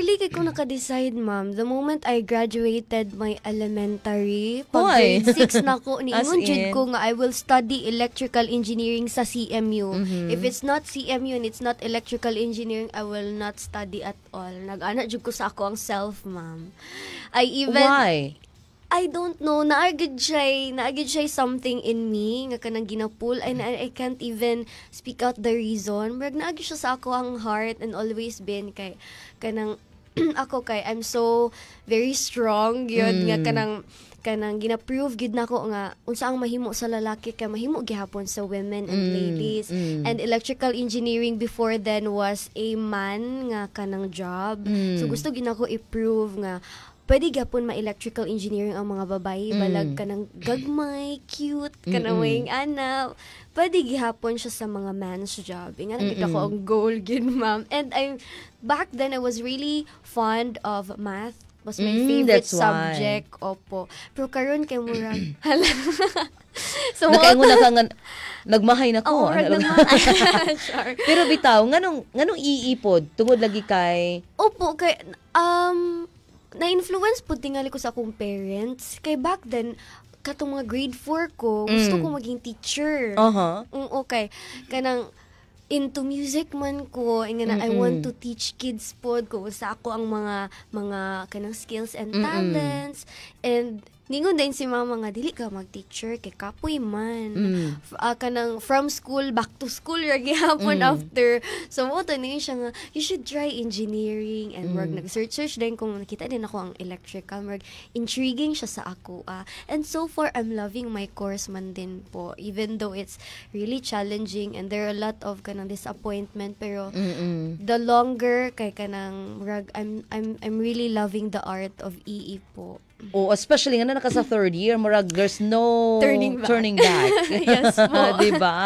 Dili kay ko naka-decide, ma'am. The moment I graduated my elementary, Why? pag grade 6 na ko, As niingon jud in? ko nga I will study electrical engineering sa CMU. If it's not CMU and it's not electrical engineering, I will not study at all. Nag-ana jud ko sa ako ang self, ma'am. I even Why? I don't know, naagid siya something in me nga kanang ginapul and I can't even speak out the reason. Murag naagid siya sa ako ang heart and always been kay kanang ako kay I'm so very strong yun nga kanang gina-prove gid nako nga unsa ang mahimo sa lalaki kay mahimo gihapon sa women and ladies. And electrical engineering before then was a man nga kanang job. So gusto gid nako i-prove nga pwede gapon ma-electrical engineering ang mga babae, balag ka ng gagmay, cute, ka na may ana. Pwede gihapon siya sa mga man's job. Nga nakita ko ang goal, gin ma'am. And back then, I was really fond of math. Was my favorite subject. Opo. Pero karon kay murag, hala. So, nakaingon na ka nga, nagmahay na ko. Sure. Pero bitaw, nganong iipod? Tungod lagi kay... Opo, kay, na-influence po tingali ko sa akong parents. Kay back then, katong mga grade 4 ko, gusto ko maging teacher. Okay. Kanang into music man ko, and I want to teach kids pod ko sa ako ang mga kanang skills and talents. And ningon din si mama nga dili ka mag-teacher kay kapoy man. Kanang from school back to school ra gihapon after. So mo to ni siya nga you should try engineering and work nag-search din kung nakita din ako ang electrical work. Intriguing siya sa ako. And so far I'm loving my course man din po even though it's really challenging and there are a lot of kanang disappointment pero the longer kay kanang I'm really loving the art of EE po. Oh, especially nga na naka sa third year, murag there's no Turning back. Turning back. Yes po. Diba?